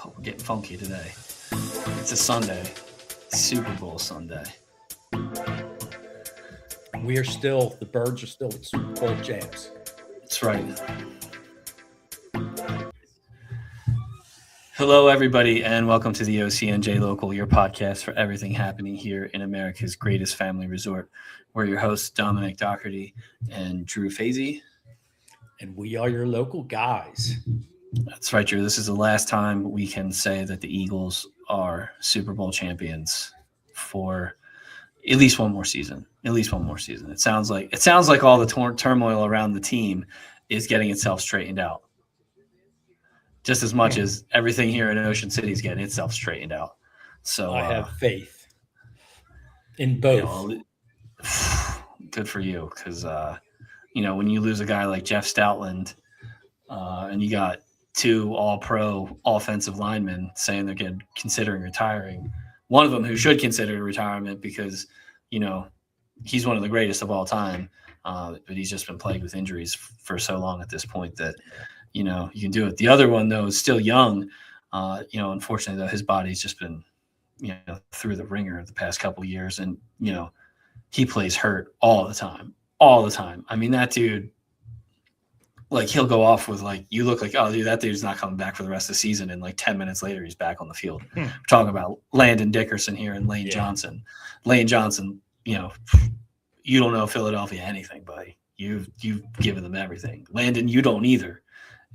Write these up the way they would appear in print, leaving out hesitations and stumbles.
Oh, we're getting funky today. It's a Sunday, Super Bowl Sunday. The Birds are still the Super Bowl champs. That's right. Hello, everybody, and welcome to the OCNJ Local, your podcast for everything happening here in America's greatest family resort. We're your hosts, Dominic Doherty and Drew Fazy. And we are your local guys. That's right, Drew. This is the last time we can say that the Eagles are Super Bowl champions for at least one more season. It sounds like all the turmoil around the team is getting itself straightened out, just as much as everything here in Ocean City is getting itself straightened out. So I have faith in both. Good for you, because when you lose a guy like Jeff Stoutland, and you got two All-Pro offensive linemen saying they're considering retiring. One of them who should consider retirement because, he's one of the greatest of all time, but he's just been plagued with injuries for so long at this point that, you can do it. The other one, though, is still young. Unfortunately, though, his body's just been, through the ringer the past couple of years. And, he plays hurt all the time. I mean, that dude, he'll go off with, you look like, oh, dude, that dude's not coming back for the rest of the season. And 10 minutes later, he's back on the field. We're talking about Landon Dickerson here and Lane Johnson. Lane Johnson, you don't know Philadelphia anything, buddy. You've given them everything. Landon, you don't either.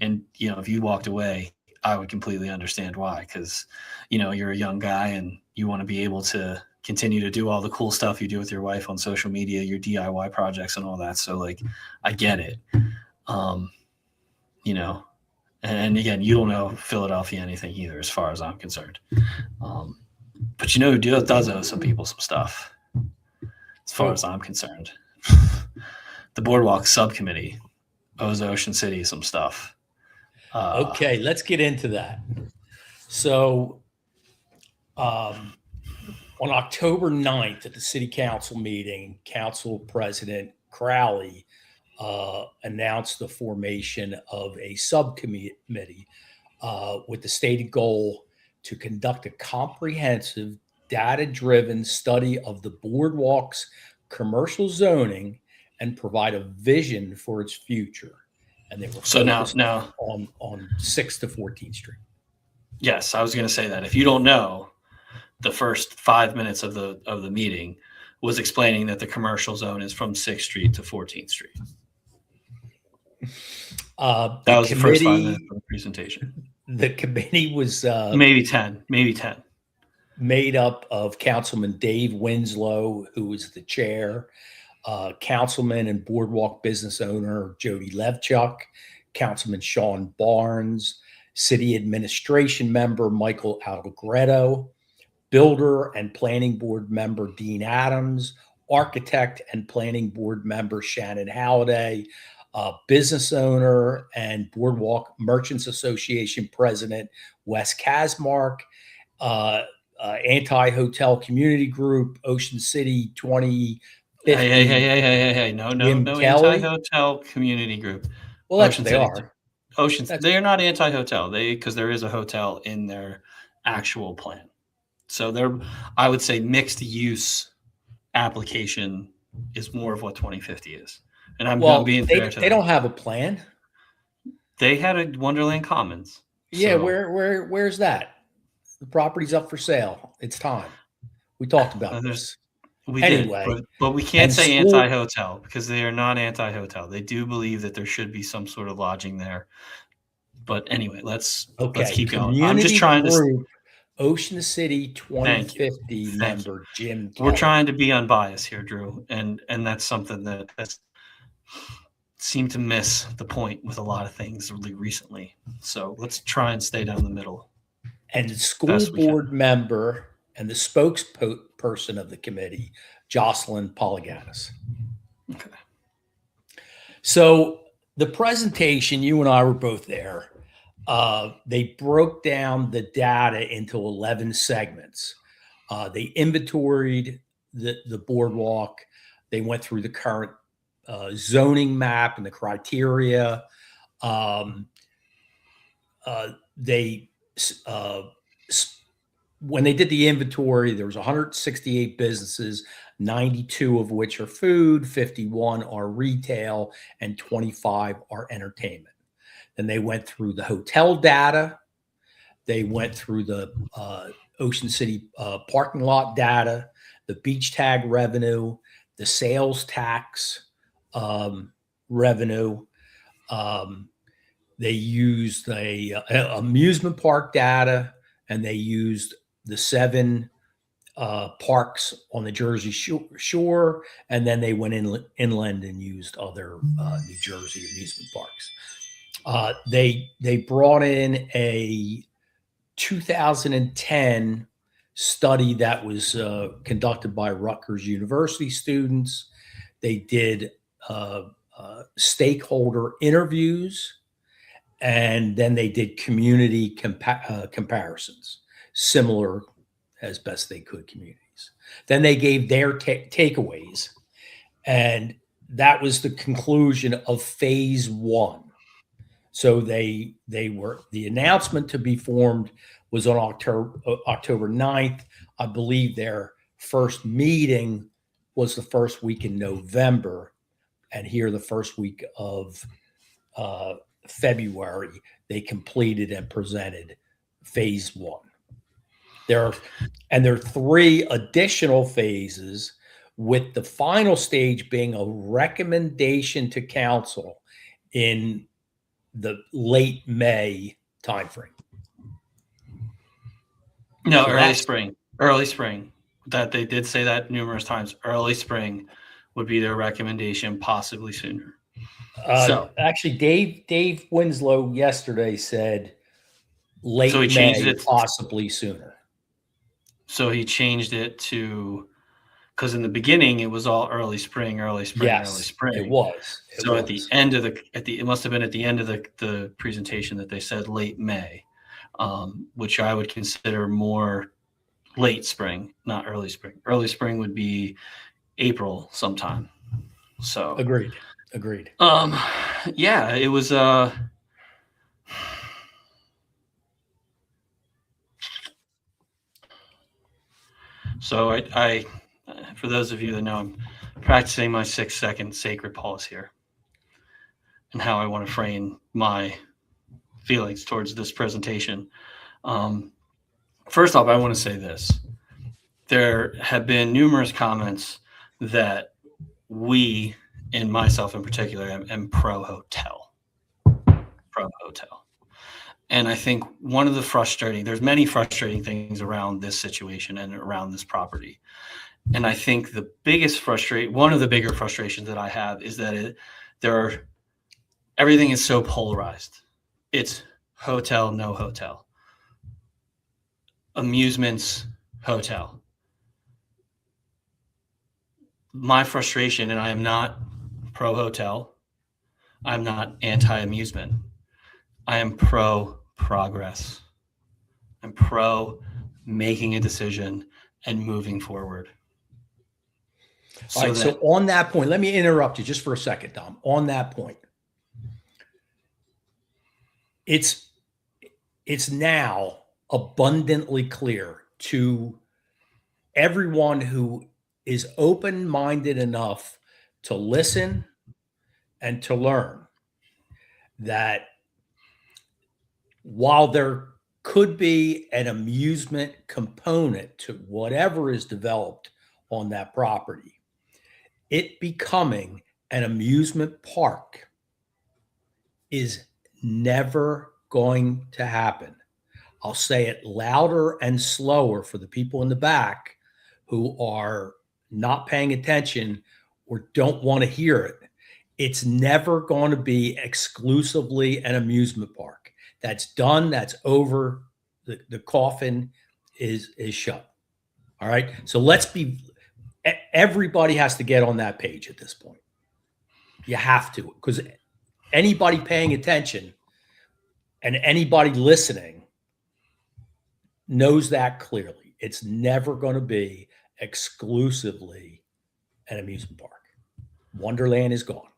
And, if you walked away, I would completely understand why, because, you're a young guy and you want to be able to continue to do all the cool stuff you do with your wife on social media, your DIY projects and all that. So, I get it. And again, you don't know Philadelphia anything either, as far as I'm concerned. But who does owe some people some stuff, as far as I'm concerned? The Boardwalk Subcommittee owes Ocean City some stuff. Okay, let's get into that. So, on October 9th at the City Council meeting, Council President Crowley announced the formation of a subcommittee with the stated goal to conduct a comprehensive, data-driven study of the Boardwalk's commercial zoning and provide a vision for its future. And they were focused on 6th to 14th Street. Yes, I was going to say that. If you don't know, the first 5 minutes of the meeting was explaining that the commercial zone is from 6th Street to 14th Street. That was the first 5 minutes of the presentation. The committee was maybe 10. Made up of Councilman Dave Winslow, who was the chair, Councilman and Boardwalk business owner Jody Levchuk, Councilman Sean Barnes, City Administration member Michael Allegretto, Builder and Planning Board member Dean Adams, Architect and Planning Board member Shannon Halliday, business owner and Boardwalk Merchants Association president Wes Kasmark, Anti-Hotel Community Group, Ocean City 2050. Hey. No Anti-Hotel Community Group. Well, that's what they are. They are not anti-hotel. Because there is a hotel in their actual plan. So I would say mixed use application is more of what 2050 is. And I'm being fair to them. They don't have a plan. They had a Wonderland Commons. Yeah, where's that? The property's up for sale. It's time. We talked about this. We did, but we can't say anti-hotel because they are not anti-hotel. They do believe that there should be some sort of lodging there. But anyway, let's keep going. I'm just trying to. Ocean City 2050 member Jim Kelly. We're trying to be unbiased here, Drew, and that's something that's seemed to miss the point with a lot of things really recently. So let's try and stay down the middle. And the school board member and the spokesperson of the committee, Jocelyn Polyganis. Okay. So the presentation, you and I were both there. They broke down the data into 11 segments. They inventoried the boardwalk. They went through the current zoning map and the criteria. They when they did the inventory, there was 168 businesses, 92 of which are food, 51 are retail, and 25 are entertainment. Then they went through the hotel data. They went through the Ocean City parking lot data, the beach tag revenue, the sales tax revenue. They used amusement park data, and they used the 7 parks on the Jersey shore, and then they went inland and used other New Jersey amusement parks. They brought in a 2010 study that was conducted by Rutgers University students. They did stakeholder interviews, and then they did community comparisons, similar as best they could communities. Then they gave their takeaways, and that was the conclusion of phase 1. So the announcement to be formed was on October 9th. I believe their first meeting was the first week in November, and here the first week of February, they completed and presented phase 1. There are 3 additional phases, with the final stage being a recommendation to council in the late May timeframe. No, so early spring. That they did say that numerous times. Early spring would be their recommendation, possibly sooner. Actually, Dave Winslow yesterday said late so he May, changed it possibly sooner. So he changed it to, because in the beginning it was all early spring. Yes, early spring. It was. At the end of it must have been at the end of the presentation that they said late May, which I would consider more late spring, not early spring. Early spring would be April sometime. So agreed. Yeah, it was so I for those of you that know, I'm practicing my 6-second sacred pause here and how I want to frame my feelings towards this presentation. First off, I want to say this. There have been numerous comments that we, and myself in particular, am pro-hotel. And I think there's many frustrating things around this situation and around this property. And I think one of the bigger frustrations that I have is that everything is so polarized. It's hotel, no hotel. Amusements, hotel. My frustration, and I am not pro-hotel, I'm not anti-amusement. I am pro-progress. I'm pro-making a decision and moving forward. All right, so on that point, let me interrupt you just for a second, Dom. On that point, it's now abundantly clear to everyone who is open-minded enough to listen and to learn that while there could be an amusement component to whatever is developed on that property, it becoming an amusement park is never going to happen. I'll say it louder and slower for the people in the back who are not paying attention or don't want to hear it. It's never going to be exclusively an amusement park. That's done. That's over. The coffin is shut. All right. So everybody has to get on that page at this point. You have to, because anybody paying attention and anybody listening knows that clearly. It's never going to be exclusively an amusement park. Wonderland is gone.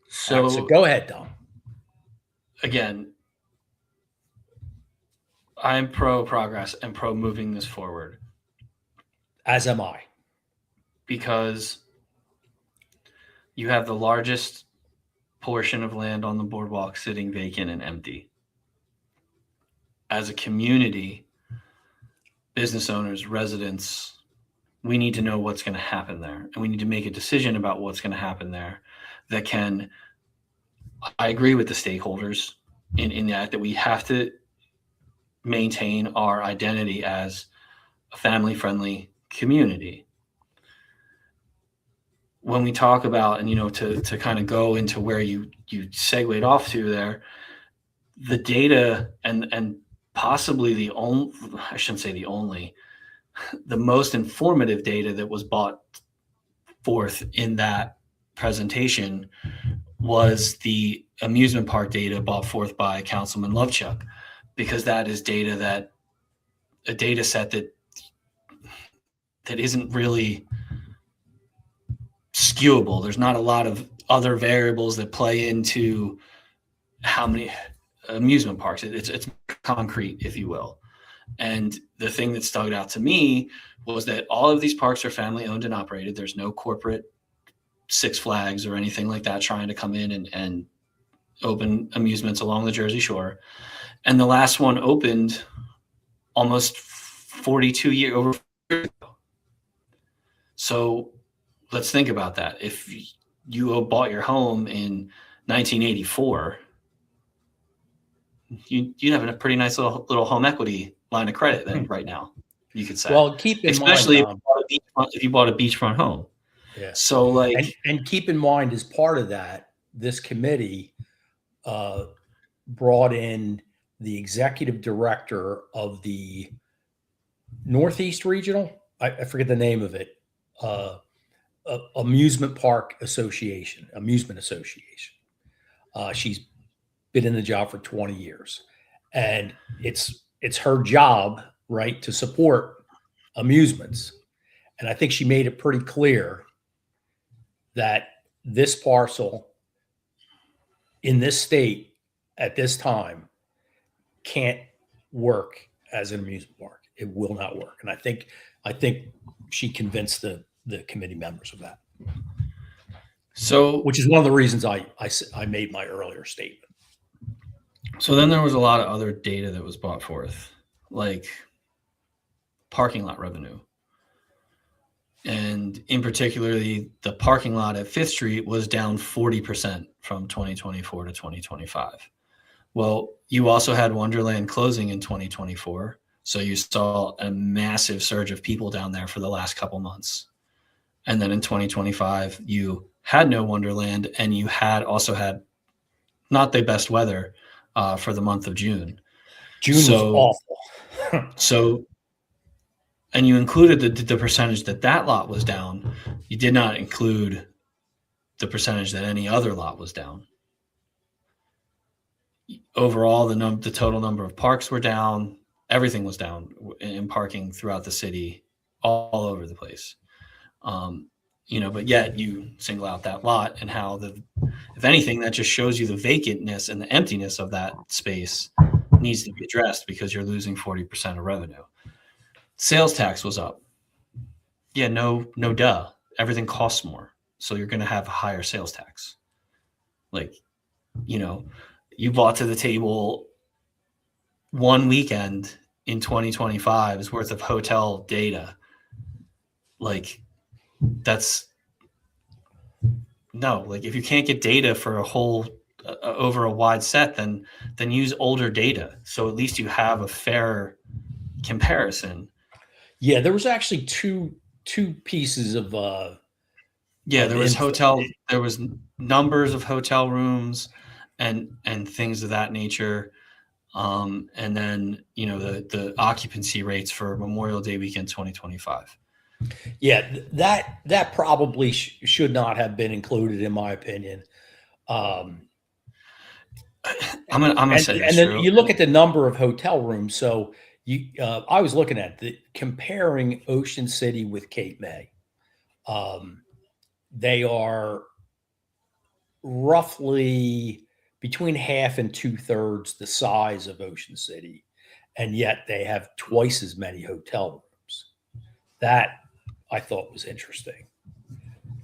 So, All right, so go ahead, Tom. Again, I'm pro progress and pro moving this forward. As am I. Because you have the largest portion of land on the boardwalk sitting vacant and empty. As a community, business owners, residents, we need to know what's going to happen there. And we need to make a decision about what's going to happen there that can, I agree with the stakeholders in that we have to maintain our identity as a family-friendly community. When we talk about, and to kind of go into where you segued off to there, the data and possibly the only, I shouldn't say the only, the most informative data that was brought forth in that presentation was the amusement park data brought forth by Councilman Lovechuck, because that is a data set that isn't really skewable. There's not a lot of other variables that play into how many amusement parks. It's concrete, if you will. And the thing that stuck out to me was that all of these parks are family owned and operated. There's no corporate Six Flags or anything like that trying to come in and open amusements along the Jersey Shore. And the last one opened almost 42 years ago. So let's think about that. If you bought your home in 1984, you'd have a pretty nice little home equity line of credit then right now, you could say. Well, keep in especially mind, if you bought a beachfront home. Yeah. So and keep in mind, as part of that, this committee brought in the executive director of the Northeast Regional, I forget the name of it, Amusement Association. She's been in the job for 20 years, and it's her job, right, to support amusements. And I think she made it pretty clear that this parcel in this state at this time can't work as an amusement park. It will not work. And I think she convinced the committee members of that. So, which is one of the reasons I made my earlier statement. So then there was a lot of other data that was brought forth, like parking lot revenue. And in particular, the parking lot at 5th Street was down 40% from 2024 to 2025. Well, you also had Wonderland closing in 2024. So you saw a massive surge of people down there for the last couple months. And then in 2025, you had no Wonderland, and you also had not the best weather for the month of June. June was awful. And you included the percentage that lot was down. You did not include the percentage that any other lot was down. Overall, the total number of parks were down. Everything was down in parking throughout the city, all over the place. But yet you single out that lot, and how if anything, that just shows you the vacantness and the emptiness of that space needs to be addressed, because you're losing 40% of revenue. Sales tax was up. Yeah, no duh. Everything costs more. So you're going to have a higher sales tax. You brought to the table one weekend in 2025's worth of hotel data. If you can't get data for a whole over a wide set, then use older data. So at least you have a fair comparison. Yeah, there was actually two pieces of there was numbers of hotel rooms and things of that nature. And then the occupancy rates for Memorial Day weekend 2025. Yeah, that probably should not have been included, in my opinion. I'm gonna say this. And then you look at the number of hotel rooms. So I was looking at comparing Ocean City with Cape May. They are roughly between half and 2/3 the size of Ocean City, and yet they have twice as many hotel rooms. That I thought was interesting.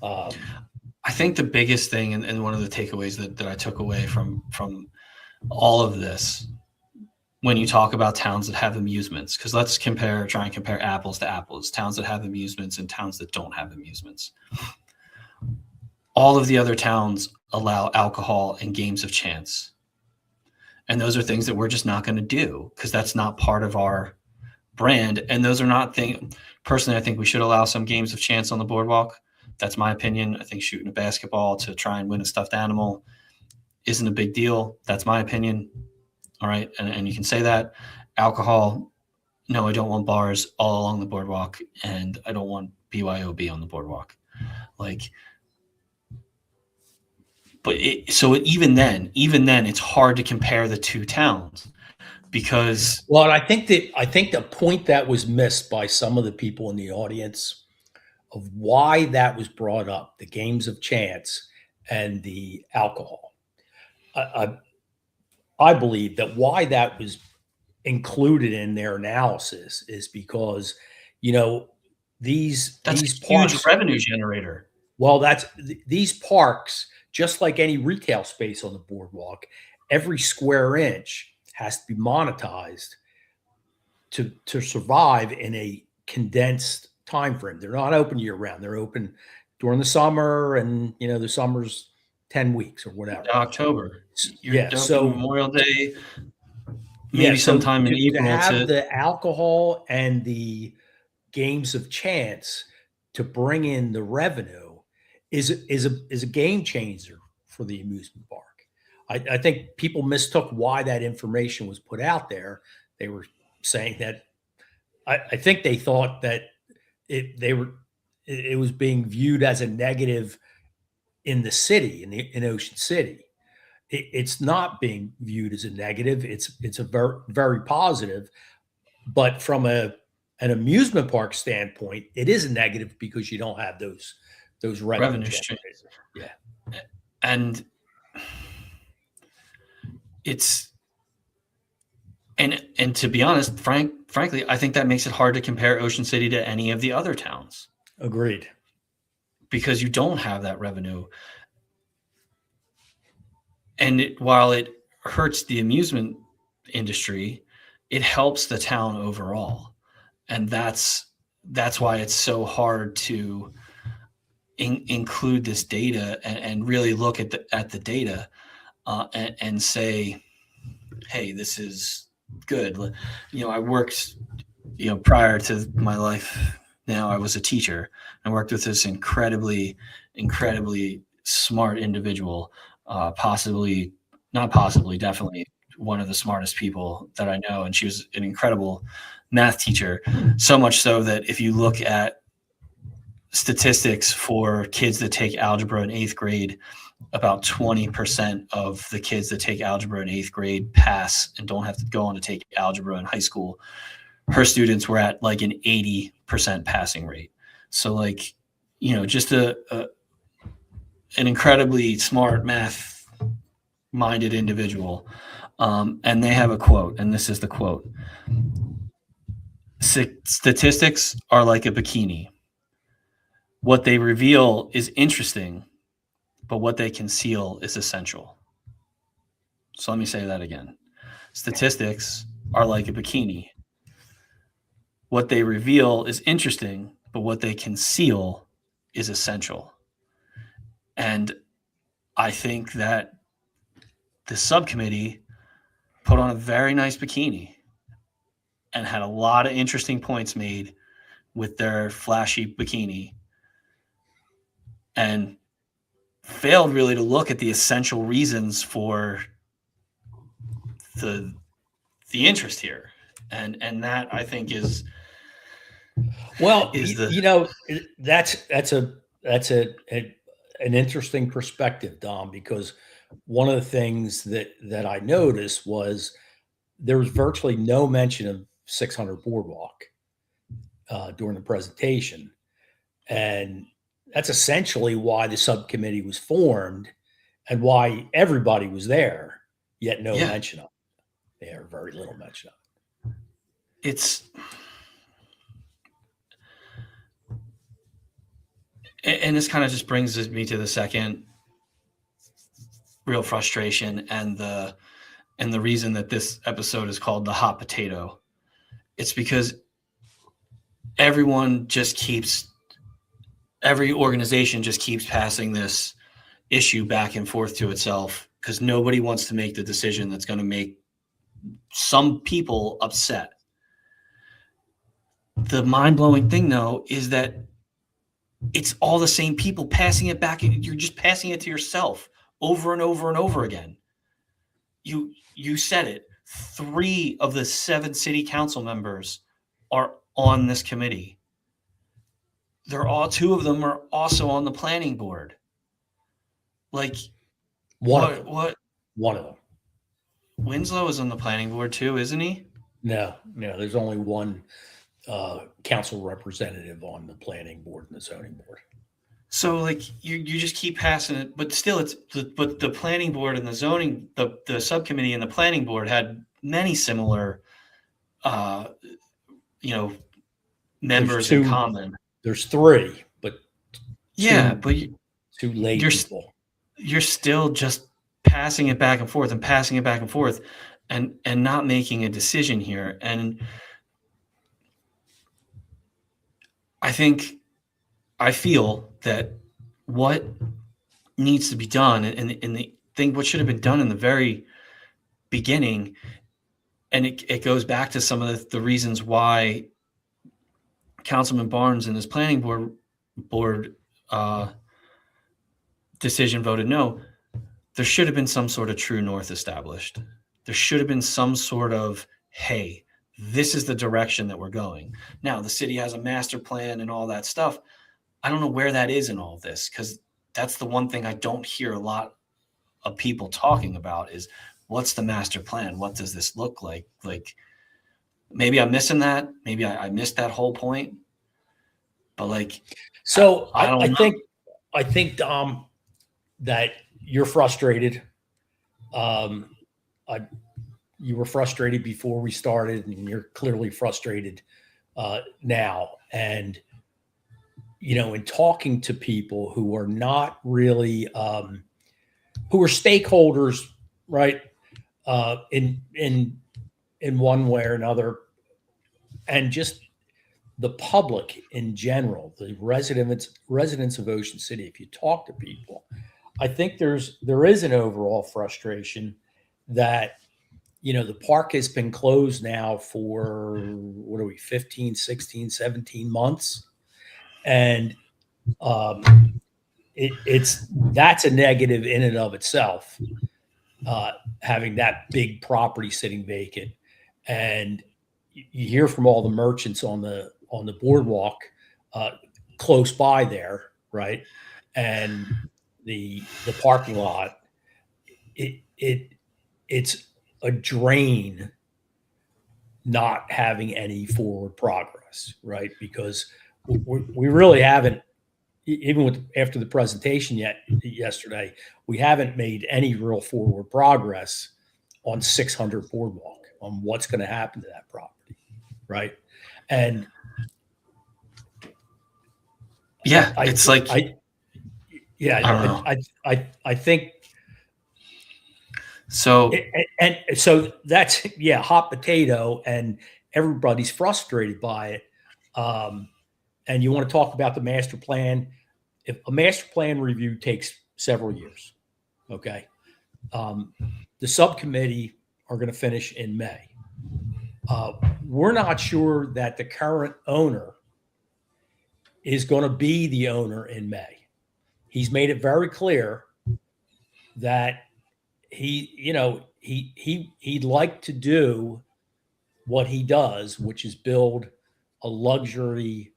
I think the biggest thing, and one of the takeaways that I took away from all of this, when you talk about towns that have amusements, because let's try and compare apples to apples, towns that have amusements and towns that don't have amusements. All of the other towns allow alcohol and games of chance. And those are things that we're just not going to do because that's not part of our brand. And those are not things, personally, I think we should allow some games of chance on the boardwalk. That's my opinion. I think shooting a basketball to try and win a stuffed animal isn't a big deal. That's my opinion. All right. And you can say that. Alcohol, no, I don't want bars all along the boardwalk, and I don't want BYOB on the boardwalk. Even then, it's hard to compare the two towns because. Well, I think the point that was missed by some of the people in the audience of why that was brought up, the games of chance and the alcohol. I believe that why that was included in their analysis is because, these That's these a huge parks, revenue generator. well, these parks, just like any retail space on the boardwalk, every square inch has to be monetized to survive in a condensed time frame. They're not open year round. They're open during the summer, and the summer's 10 weeks or whatever. October. Yeah. So Memorial Day, maybe sometime in April. To have the alcohol and the games of chance to bring in the revenue is a game changer for the amusement park. I think people mistook why that information was put out there. They were saying that I think they thought that it was being viewed as a negative in the city, in Ocean City. It's not being viewed as a negative. It's a very, very positive. But from an amusement park standpoint, it is a negative because you don't have those revenue streams. Yeah, and it's and to be honest, frankly, I think that makes it hard to compare Ocean City to any of the other towns. Agreed. Because you don't have that revenue. And while it hurts the amusement industry, it helps the town overall. And that's why it's so hard to include this data and really look at the data and say, hey, this is good. I worked, prior to my life now, I was a teacher. I worked with this incredibly smart individual, definitely one of the smartest people that I know. And she was an incredible math teacher, so much so that if you look at statistics for kids that take algebra in 8th grade, about 20% of the kids that take algebra in 8th grade pass and don't have to go on to take algebra in high school. Her students were at like an 80% passing rate. So just an incredibly smart math-minded individual. And they have a quote, and this is the quote. Statistics are like a bikini. What they reveal is interesting, but what they conceal is essential. So let me say that again. Statistics are like a bikini. What they reveal is interesting, but what they conceal is essential. And I think that the subcommittee put on a very nice bikini and had a lot of interesting points made with their flashy bikini and failed really to look at the essential reasons for the interest here. And that I think is that's an interesting perspective, Dom, because one of the things that I noticed was there was virtually no mention of 600 Boardwalk during the presentation. And that's essentially why the subcommittee was formed. and why everybody was there, yet no Yeah. mention of it. There, very little mention of It's, and this kind of just brings me to the second real frustration and the reason that this episode is called the hot potato. It's because every organization just keeps passing this issue back and forth to itself because nobody wants to make the decision that's going to make some people upset. The mind-blowing thing, though, is that it's all the same people passing it back. You're just passing it to yourself over and over and over again. You said it. 3 of the 7 city council members are on this committee. 2 of them are also on the planning board. Like, one of them. Winslow is on the planning board too, isn't he? No, there's only one council representative on the planning board and the zoning board. So like you just keep passing it, but still but the planning board and the zoning, the subcommittee and the planning board had many similar members in common. There's 3, but but 2 late people. You're still just passing it back and forth and passing it back and forth and not making a decision here. And I feel that what needs to be done what should have been done in the very beginning, and it goes back to some of the reasons why Councilman Barnes and his planning board decision voted no. There should have been some sort of true north established. There should have been some sort of, hey, this is the direction that we're going. Now, the city has a master plan and all that stuff. I don't know where that is in all of this, because that's the one thing I don't hear a lot of people talking about is what's the master plan? What does this look like? Like, maybe I'm missing that. Maybe I missed that whole point. But like, so I think that you're frustrated. You were frustrated before we started, and you're clearly frustrated now. And in talking to people who are not really who are stakeholders, right? In one way or another, and just the public in general, the residents of Ocean City. If you talk to people, I think there is an overall frustration that the park has been closed now for 15, 16, 17 months. And that's a negative in and of itself, having that big property sitting vacant. And you hear from all the merchants on the boardwalk close by there, right? And the parking lot, it's a drain not having any forward progress, right? Because we really haven't, even after the presentation yesterday, we haven't made any real forward progress on 600 Boardwalk, on what's going to happen to that property, right? And I think so. And so that's hot potato, and everybody's frustrated by it. And you want to talk about the master plan. If a master plan review takes several years, okay, the subcommittee are going to finish in May. We're not sure that the current owner is going to be the owner in May. He's made it very clear that he'd like to do what he does, which is build a luxury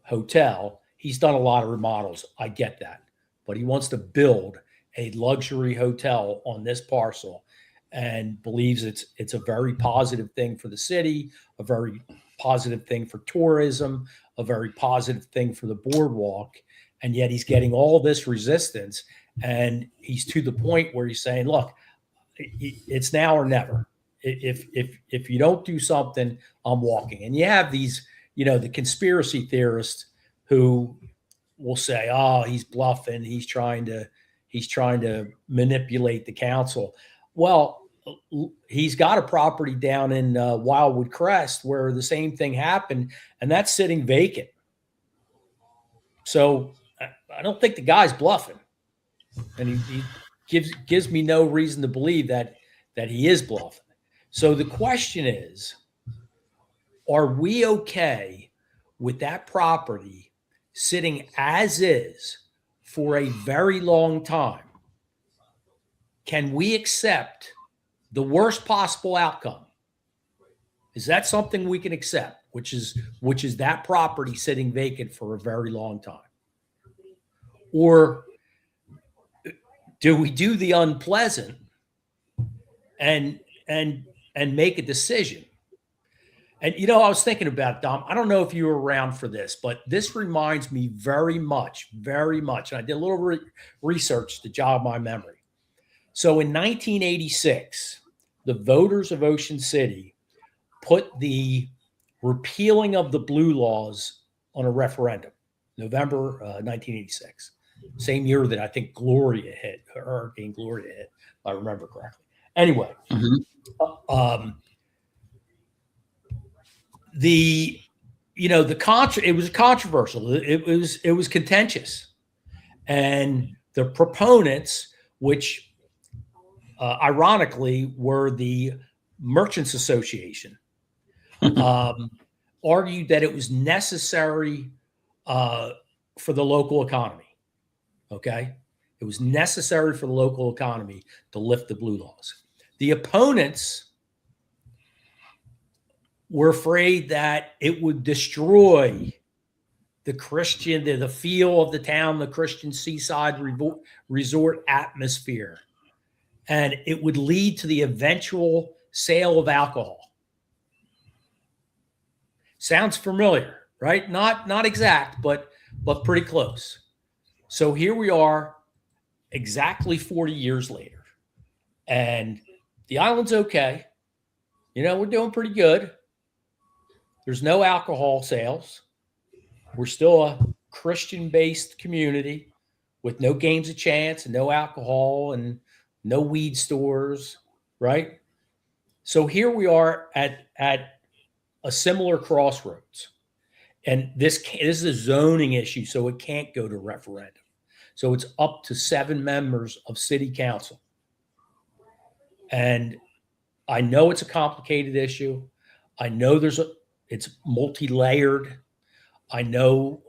hotel. He's done a lot of remodels. I get that, but he wants to build a luxury hotel on this parcel, and believes it's a very positive thing for the city, a very positive thing for tourism, a very positive thing for the boardwalk. And yet he's getting all this resistance, And he's to the point where he's saying, look, it's now or never. If you don't do something, I'm walking. And you have these, the conspiracy theorists who will say, oh, he's bluffing. He's trying to manipulate the council. Well, he's got a property down in Wildwood Crest where the same thing happened, and that's sitting vacant. So I don't think the guy's bluffing, and he gives me no reason to believe that he is bluffing. So the question is, are we okay with that property sitting as is for a very long time? Can we accept the worst possible outcome? Is that something we can accept, which is that property sitting vacant for a very long time? Or do we do the unpleasant and make a decision? And I was thinking about it, Dom. I don't know if you were around for this, but this reminds me very much. And I did a little research to jog my memory. So in 1986, the voters of Ocean City put the repealing of the blue laws on a referendum, November 1986, same year that I think Hurricane Gloria hit, if I remember correctly. Anyway, it was controversial. It was contentious, and the proponents, which ironically were the Merchants Association, argued that it was necessary for the local economy. Okay, it was necessary for the local economy to lift the blue laws. The opponents were afraid that it would destroy the feel of the town, the Christian seaside resort atmosphere, and it would lead to the eventual sale of alcohol. Sounds familiar, right? Not exact, but pretty close. So here we are, exactly 40 years later, and the island's okay. We're doing pretty good. There's no alcohol sales. We're still a Christian-based community with no games of chance and no alcohol and no weed stores, right? So here we are at a similar crossroads. And this is a zoning issue, so it can't go to referendum. So it's up to 7 members of city council. And I know it's a complicated issue. I know it's multi-layered. I know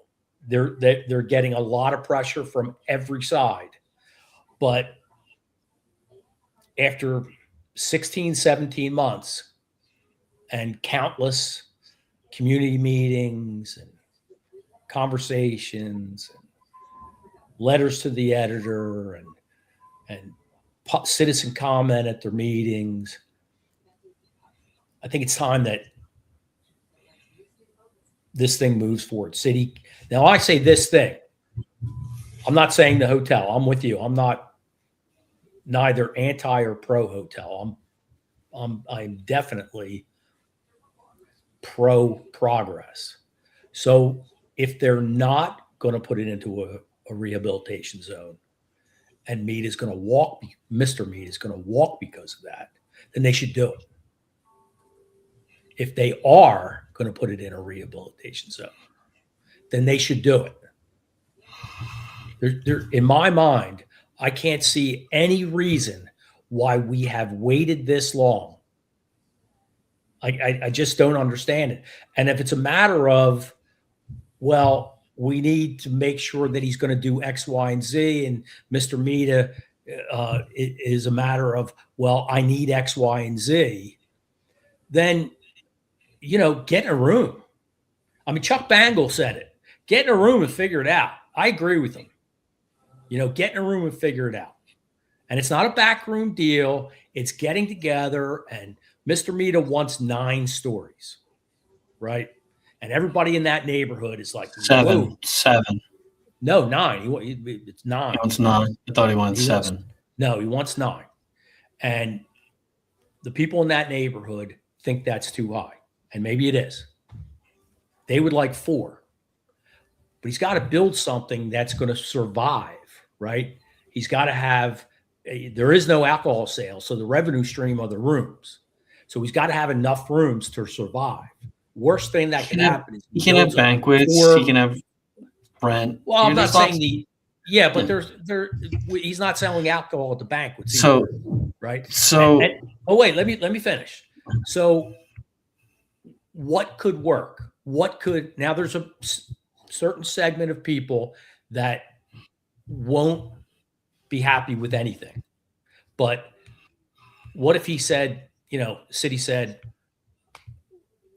they're getting a lot of pressure from every side. But after 16, 17 months and countless community meetings and conversations and letters to the editor and citizen comment at their meetings, I think it's time that this thing moves forward. Now I say this thing. I'm not saying the hotel. I'm with you. I'm not neither anti or pro hotel. I'm definitely pro progress. So if they're not going to put it into a rehabilitation zone, and Mead is going to walk, Mr. Mead is going to walk because of that, then they should do it. If they are going to put it in a rehabilitation zone, then they should do it. In my mind, I can't see any reason why we have waited this long. I just don't understand it. And if it's a matter of, well, we need to make sure that he's going to do X, Y, and Z, and Mr. Mita is a matter of, well, I need X, Y, and Z, then, get in a room. I mean, Chuck Bangle said it. Get in a room and figure it out. I agree with him. Get in a room and figure it out. And it's not a backroom deal. It's getting together, and Mr. Mita wants 9 stories, right? And everybody in that neighborhood is like, Seven. No, 9. It's 9. He wants 9. I thought he wanted He wants- 7. No, he wants 9. And the people in that neighborhood think that's too high. And maybe it is. They would like 4. But he's got to build something that's going to survive, right? He's got to have, there is no alcohol sales, so the revenue stream are the rooms. So he's got to have enough rooms to survive. Worst thing that can happen is he can have banquets. He can have rent. Well, I'm not saying but he's not selling alcohol at the banquets either, right? So wait, let me finish. So what could work? Now there's a certain segment of people that won't be happy with anything. But what if he said, the city said,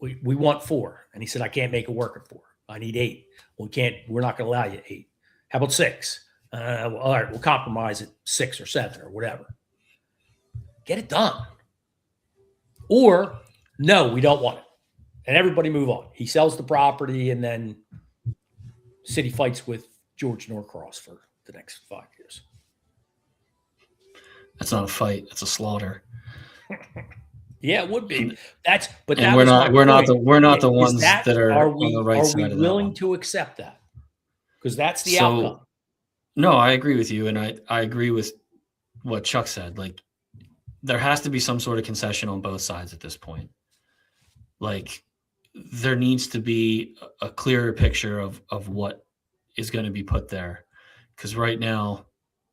we want 4. And he said, I can't make it work at 4. I need 8. We're not going to allow you 8. How about 6? All right, we'll compromise at 6 or 7 or whatever. Get it done. Or, no, we don't want it. And everybody move on. He sells the property, and then city fights with George Norcross for the next 5 years. That's not a fight. That's a slaughter. Yeah, it would be. We're not the ones that are on the right side of that. Are we willing to accept that? Because that's the outcome. No, I agree with you, and I agree with what Chuck said. Like, there has to be some sort of concession on both sides at this point. Like, there needs to be a clearer picture of what is going to be put there, because right now,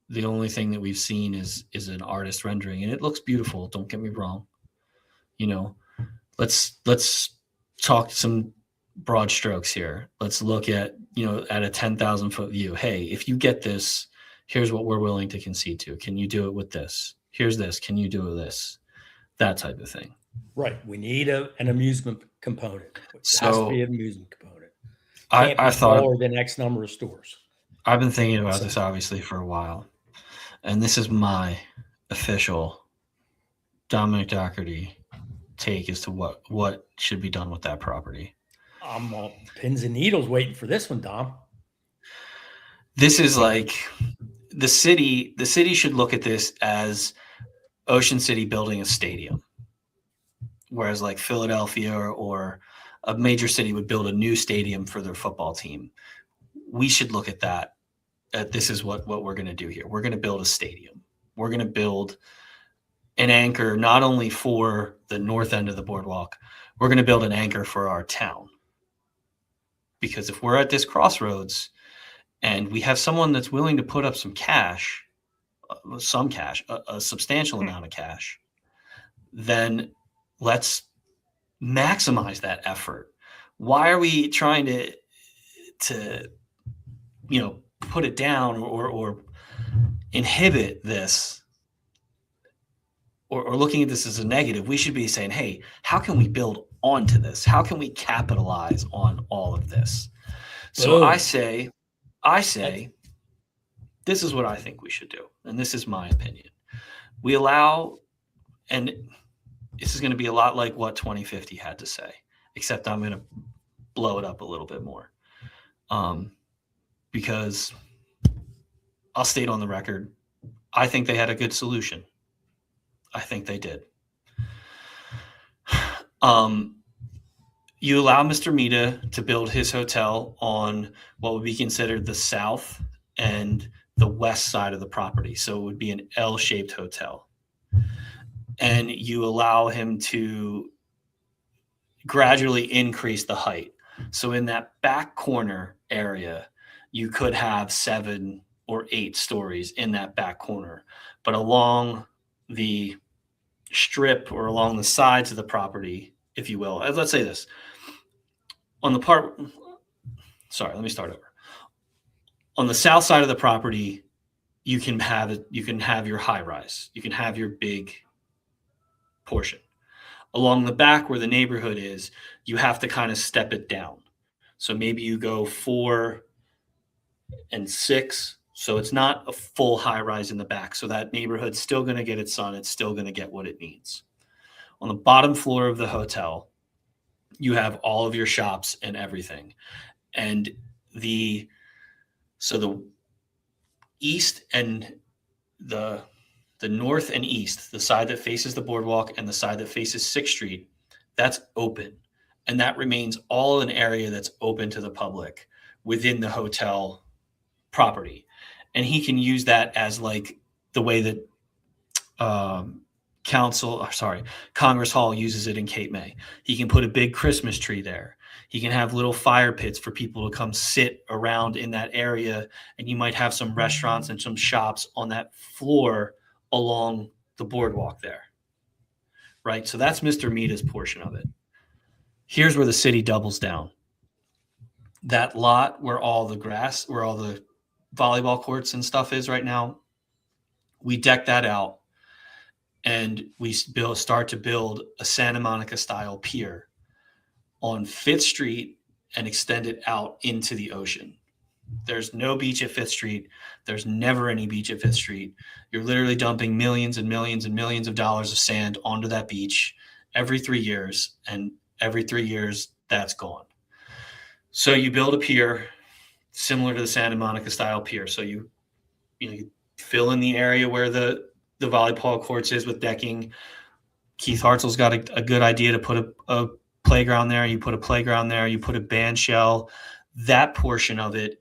the only thing that we've seen is an artist rendering, and it looks beautiful. Don't get me wrong. Let's talk some broad strokes here. Let's look at at a 10,000-foot view. Hey, if you get this, here's what we're willing to concede to. Can you do it with this? Here's this. Can you do it with this? That type of thing. Right. We need an amusement component. It has to be an amusement component. I thought more than X number of stores. I've been thinking about this obviously for a while, and this is my official Dominic Doherty take as to what should be done with that property. I'm on pins and needles waiting for this one, Dom. This is like the city should look at this as Ocean City building a stadium, whereas like Philadelphia or a major city would build a new stadium for their football team. We should look at that. This is what we're going to do here. We're going to build a stadium. We're going to build an anchor not only for the north end of the boardwalk, we're going to build an anchor for our town. Because if we're at this crossroads and we have someone that's willing to put up some cash, a substantial amount of cash, then let's maximize that effort. Why are we trying to put it down or inhibit this? Or looking at this as a negative? We should be saying, hey, how can we build onto this? How can we capitalize on all of this? So I say, this is what I think we should do. And this is my opinion. We allow, and this is going to be a lot like what 2050 had to say, except I'm going to blow it up a little bit more. Because I'll state on the record, I think they had a good solution. I think they did. You allow Mr. Mita to build his hotel on what would be considered the south and the west side of the property. So it would be an L-shaped hotel. And you allow him to gradually increase the height. So in that back corner area, you could have 7 or 8 stories in that back corner. But along the strip or along the sides of the property, if you will, let's say this, on the south side of the property, you can have your high rise, you can have your big portion. Along the back where the neighborhood is, you have to kind of step it down. So maybe you go 4 and 6. So it's not a full high rise in the back. So that neighborhood's still going to get its sun. It's still going to get what it needs. On the bottom floor of the hotel, you have all of your shops and everything. And the So the east and the north and east, the side that faces the boardwalk and the side that faces 6th Street, that's open. And that remains all an area that's open to the public within the hotel property. And he can use that as like the way that Congress Hall uses it in Cape May. He can put a big Christmas tree there. He can have little fire pits for people to come sit around in that area. And you might have some restaurants and some shops on that floor along the boardwalk there. Right? So that's Mr. Mita's portion of it. Here's where the city doubles down. That lot where all the grass, where all the volleyball courts and stuff is right now, we deck that out and we start to build a Santa Monica style pier on 5th Street and extend it out into the ocean. There's no beach at 5th Street. There's never any beach at 5th Street. You're literally dumping millions and millions and millions of dollars of sand onto that beach every 3 years, and every 3 years that's gone. So you build a pier similar to the Santa Monica style pier. So you fill in the area where the volleyball courts is with decking. Keith Hartzell's got a good idea to put a playground there. You put a playground there. You put a band shell. That portion of it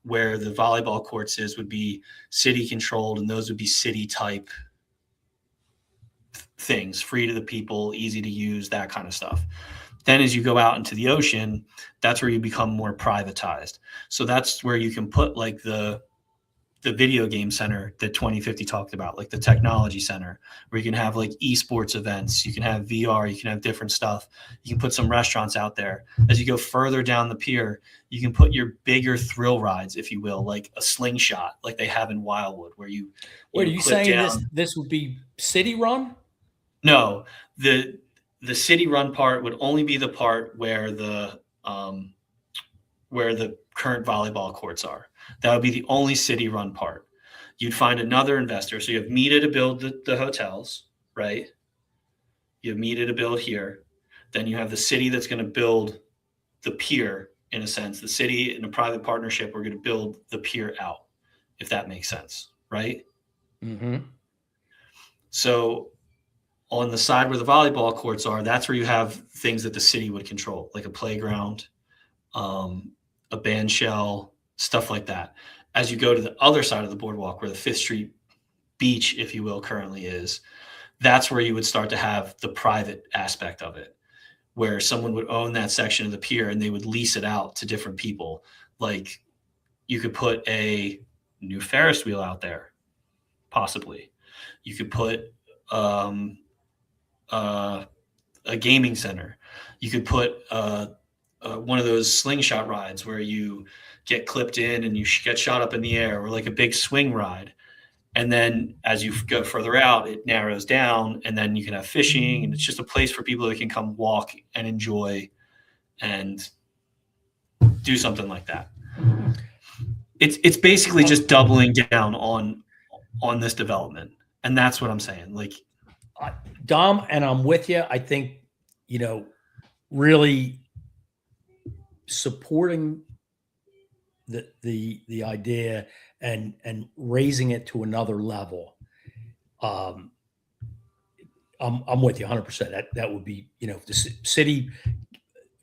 where the volleyball courts is would be city controlled, and those would be city type things, free to the people, easy to use, that kind of stuff. Then as you go out into the ocean, that's where you become more privatized. So that's where you can put like the video game center that 2050 talked about, like the technology center, where you can have like esports events, you can have VR, you can have different stuff. You can put some restaurants out there. As you go further down the pier, you can put your bigger thrill rides, if you will, like a slingshot, like they have in Wildwood, where you Wait, are you saying this would be city run? No, the city run part would only be the part where the current volleyball courts are. That would be the only city run part. You'd find another investor. So you have Mita to build the hotels, right? You have Mita to build here. Then you have the city that's going to build the pier, in a sense. The city in a private partnership, we're going to build the pier out, if that makes sense, right? Mm-hmm. So on the side where the volleyball courts are, that's where you have things that the city would control, like a playground, a band shell, stuff like that. As you go to the other side of the boardwalk, where the 5th Street beach, if you will, currently is, that's where you would start to have the private aspect of it, where someone would own that section of the pier and they would lease it out to different people. Like you could put a new Ferris wheel out there, possibly. You could put a gaming center. You could put one of those slingshot rides where you get clipped in and you get shot up in the air, or like a big swing ride. And then as you go further out, it narrows down, and then you can have fishing, and it's just a place for people that can come walk and enjoy and do something like that. It's basically just doubling down on this development. And that's what I'm saying. Like, Dom, and I'm with you. I think, really supporting the idea and raising it to another level. I'm with you 100%. That would be, the city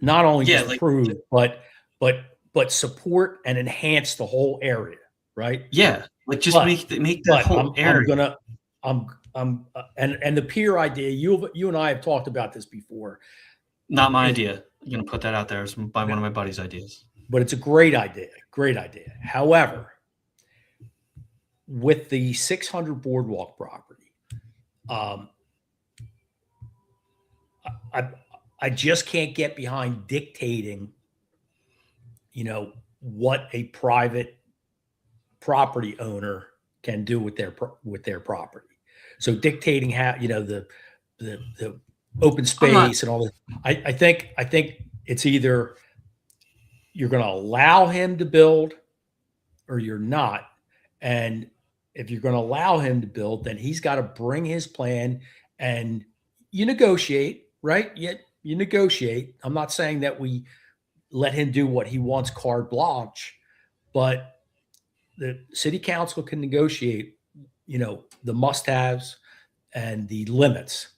not only just approve, but support and enhance the whole area, right? Yeah, like just make the whole area. And the pier idea, you and I have talked about this before. Not my idea. I'm going to put that out there. It's by one of my buddies' ideas. But it's a great idea. Great idea. However, with the 600 boardwalk property, I just can't get behind dictating, what a private property owner can do with their property. So dictating how, the open space and all that. I think it's either you're going to allow him to build or you're not. And if you're going to allow him to build, then he's got to bring his plan, and you negotiate, right? You negotiate. I'm not saying that we let him do what he wants carte blanche, but the city council can negotiate, the must-haves and the limits.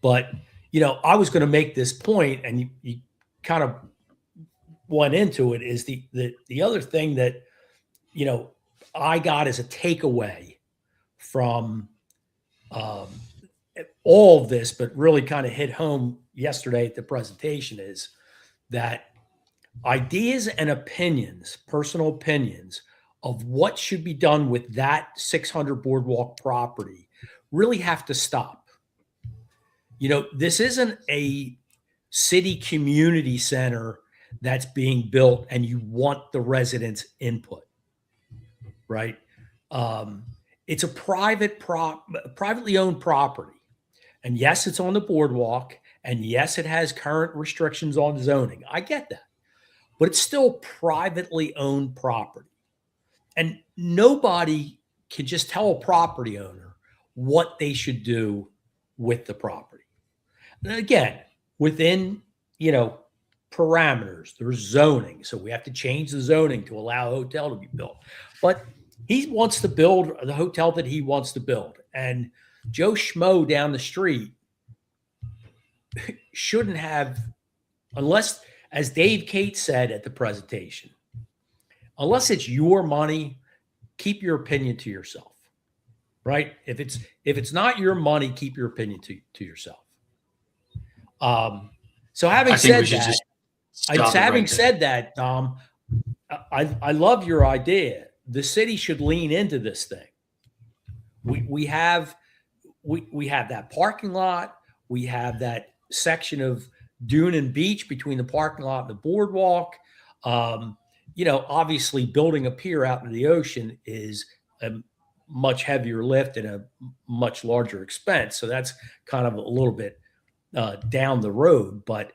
But, I was going to make this point, and you kind of went into it, is the other thing that, I got as a takeaway from all of this, but really kind of hit home yesterday at the presentation, is that ideas and opinions, personal opinions of what should be done with that 600 Boardwalk property really have to stop. This isn't a city community center that's being built and you want the residents' input, right? It's a privately owned property. And yes, it's on the boardwalk. And yes, it has current restrictions on zoning. I get that. But it's still privately owned property. And nobody can just tell a property owner what they should do with the property. And again, within, parameters, there's zoning. So we have to change the zoning to allow a hotel to be built. But he wants to build the hotel that he wants to build. And Joe Schmo down the street shouldn't have, unless, as Dave Cates said at the presentation, unless it's your money, keep your opinion to yourself, right? If it's not your money, keep your opinion to yourself. So having said that, Tom, I love your idea. The city should lean into this thing. We have that parking lot. We have that section of dune and beach between the parking lot and the boardwalk. Obviously building a pier out into the ocean is a much heavier lift and a much larger expense. So that's kind of a little bit down the road, but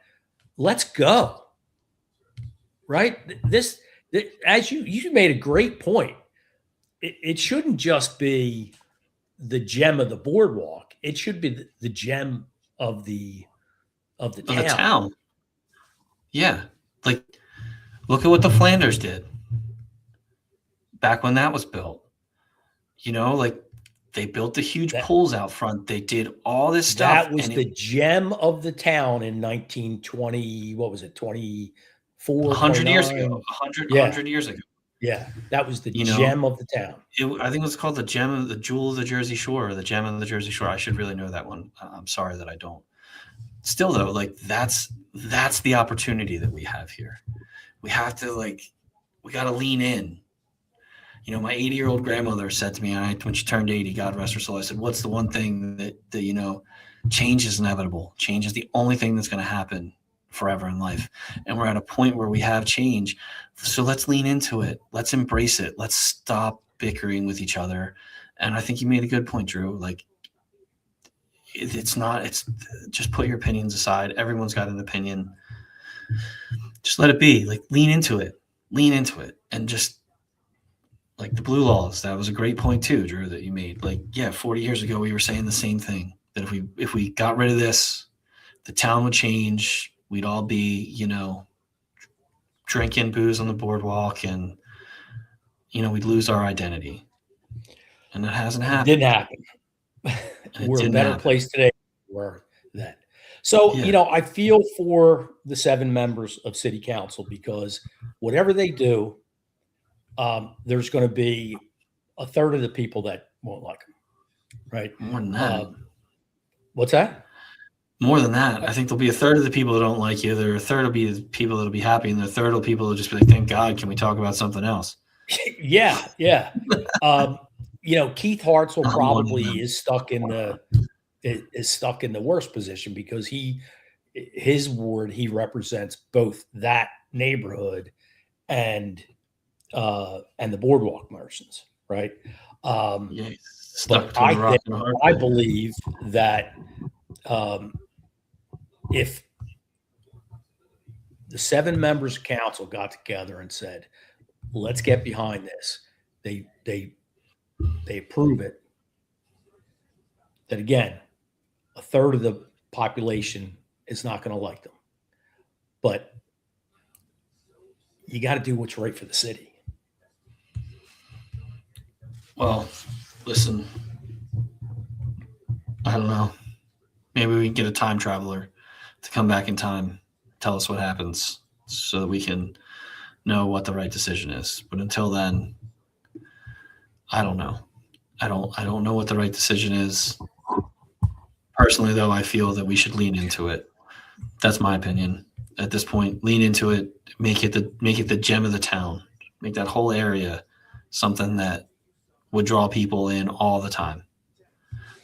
let's go. Right? As you made a great point. It shouldn't just be the gem of the boardwalk. It should be the gem of the town. Yeah. Like, look at what the Flanders did back when that was built. They built the huge pools out front. They did all this stuff. That was the gem of the town in 1920. What was it? 24, 100 years 29? ago. 100 years ago. Yeah, that was the gem of the town. I think it was called the jewel of the Jersey Shore, or the gem of the Jersey Shore. I should really know that one. I'm sorry that I don't. Still, though, that's the opportunity that we have here. We have to we got to lean in. My 80-year-old grandmother said to me, when she turned 80, God rest her soul, I said, "What's the one thing that change is inevitable? Change is the only thing that's going to happen forever in life." And we're at a point where we have change. So let's lean into it. Let's embrace it. Let's stop bickering with each other. And I think you made a good point, Drew. It's just put your opinions aside. Everyone's got an opinion. Just let it be. Lean into it. And just the blue laws. That was a great point too, Drew, that you made. 40 years ago, we were saying the same thing, that if we got rid of this, the town would change. We'd all be, drinking booze on the boardwalk, and, we'd lose our identity. And that hasn't happened. It didn't happen. We're a better place today than we were then. So, I feel for the 7 members of city council, because whatever they do, there's going to be a third of the people that won't like them. Right? More than that. What's that? More than that. I think there'll be a third of the people that don't like you. There, a third will be the people that'll be happy, and the third will be people that'll just be like, "Thank God, can we talk about something else?" Yeah. Keith Hartzell probably is stuck in the worst position, because his ward, he represents both that neighborhood and the boardwalk merchants, right? But I believe that if the 7 members of council got together and said, "Let's get behind this," they approve it, that again, a third of the population is not going to like them. But you got to do what's right for the city. Well, listen, I don't know. Maybe we can get a time traveler to come back in time, tell us what happens, so that we can know what the right decision is. But until then, I don't know. I don't know what the right decision is. Personally, though, I feel that we should lean into it. That's my opinion. At this point, lean into it. Make it the gem of the town. Make that whole area something that would draw people in all the time.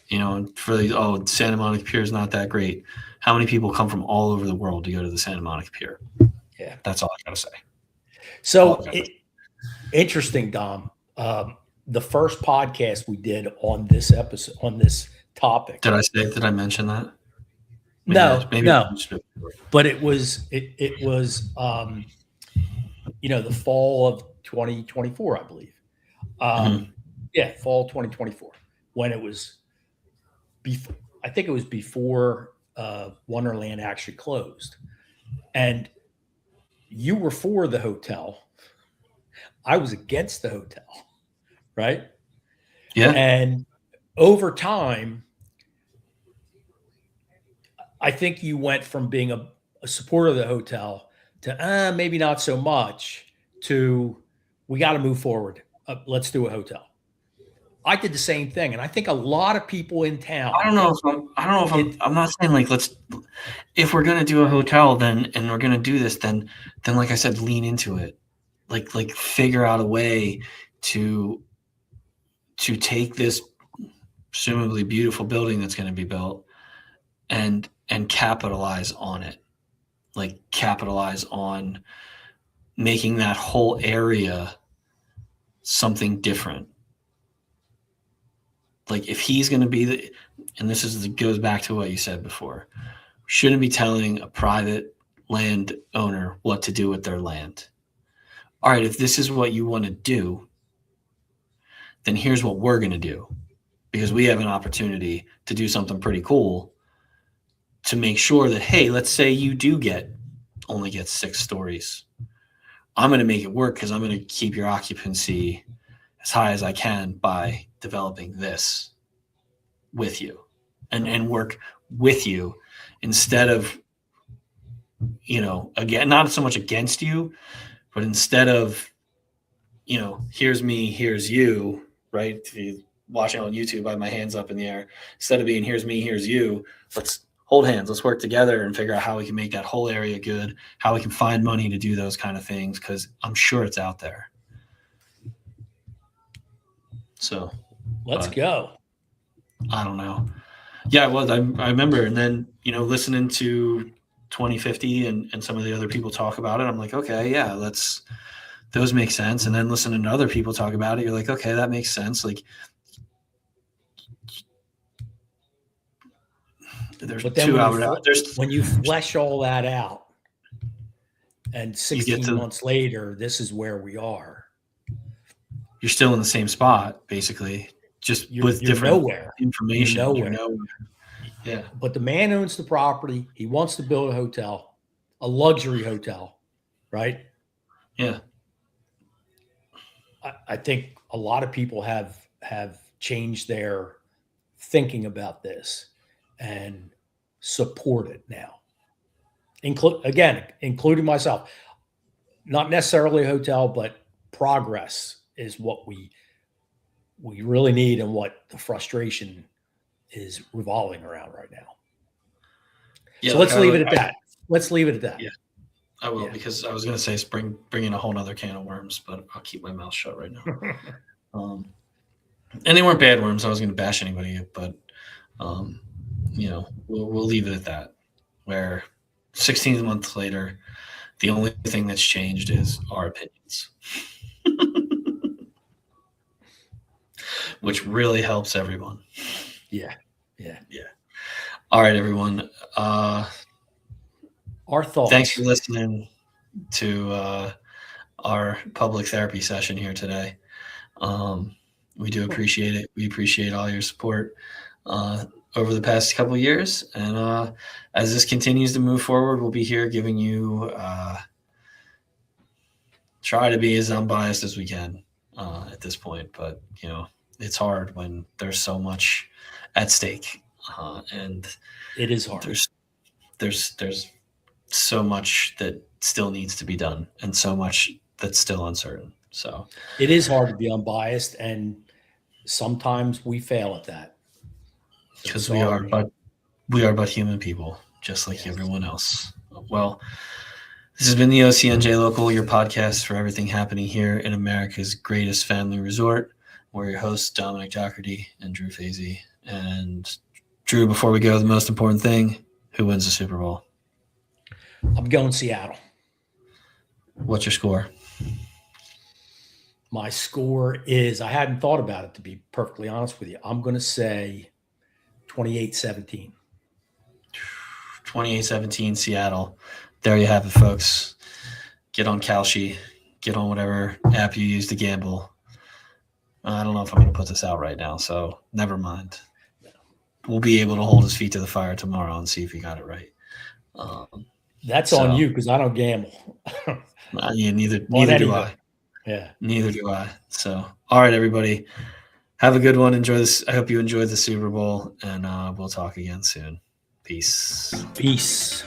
You know, and for the Santa Monica Pier is not that great. How many people come from all over the world to go to the Santa Monica Pier? Yeah, that's all I gotta say. So interesting, Dom. The first podcast we did on this episode, on this topic. Did I mention that? Maybe no. But it was the fall of 2024, I believe. Yeah, fall 2024, when it was before. I think it was before Wonderland actually closed, and you were for the hotel. I was against the hotel, right? Yeah. And over time, I think you went from being a supporter of the hotel to maybe not so much, to we got to move forward. Let's do a hotel. I did the same thing, and I think a lot of people in town. I'm not saying like if we're gonna do a hotel, then and we're gonna do this, then like I said, lean into it. Like figure out a way to take this presumably beautiful building that's going to be built and capitalize on it. Like capitalize on making that whole area something different. Like if he's going to be and this goes back to what you said before, shouldn't be telling a private land owner what to do with their land. All right, if this is what you want to do, then here's what we're going to do, because we have an opportunity to do something pretty cool to make sure that, hey, let's say you do only get 6 stories. I'm going to make it work because I'm going to keep your occupancy as high as I can by developing this with you and work with you instead of, again, not so much against you, but instead of, here's me, here's you, right? If you're watching on YouTube, I have my hands up in the air. Instead of being here's me, here's you, let's hold hands. Let's work together and figure out how we can make that whole area good, how we can find money to do those kind of things, because I'm sure it's out there. So let's go. I don't know. Yeah, it was. I remember, and then, listening to 2050 and some of the other people talk about it, I'm like, okay, yeah, those make sense. And then listening to other people talk about it, you're like, okay, that makes sense. Like, there's 2 hours out. When you flesh all that out, and 16 months later, this is where we are. You're still in the same spot, basically, just with different information. You're nowhere. Yeah. But the man owns the property. He wants to build a hotel, a luxury hotel, right? Yeah. I think a lot of people have changed their thinking about this and support it now. Including myself. Not necessarily a hotel, but progress is what we really need, and what the frustration is revolving around right now. Yeah, so let's leave it at that. Let's leave it at that. Yeah, I will, because I was going to say bring in a whole nother can of worms, but I'll keep my mouth shut right now. And they weren't bad worms. I was going to bash anybody, but we'll leave it at that. Where 16 months later, the only thing that's changed is our opinions, which really helps everyone. Yeah. All right, everyone. Our thoughts. Thanks for listening to our public therapy session here today. We do appreciate it. We appreciate all your support over the past couple of years. And as this continues to move forward, we'll be here giving you try to be as unbiased as we can at this point. But, it's hard when there's so much at stake, and It is hard. There's so much that still needs to be done, and so much that's still uncertain. So It is hard to be unbiased, and sometimes we fail at that. So because sorry. we are but human people, just like Yes. everyone else. Well, this has been the OCNJ Local, your podcast for everything happening here in America's greatest family resort. We're your hosts, Dominic Doherty and Drew Fazy. And Drew, before we go, the most important thing: who wins the Super Bowl? I'm going Seattle. What's your score? My score is, I hadn't thought about it, to be perfectly honest with you. I'm going to say 28-17. 28-17 Seattle. There you have it, folks. Get on Kalshi. Get on whatever app you use to gamble. I don't know if I'm going to put this out right now, so never mind. We'll be able to hold his feet to the fire tomorrow and see if he got it right. That's on you, because I don't gamble. Neither do I. Yeah. Neither do I. So, all right, everybody. Have a good one. Enjoy this. I hope you enjoyed the Super Bowl, and we'll talk again soon. Peace. Peace.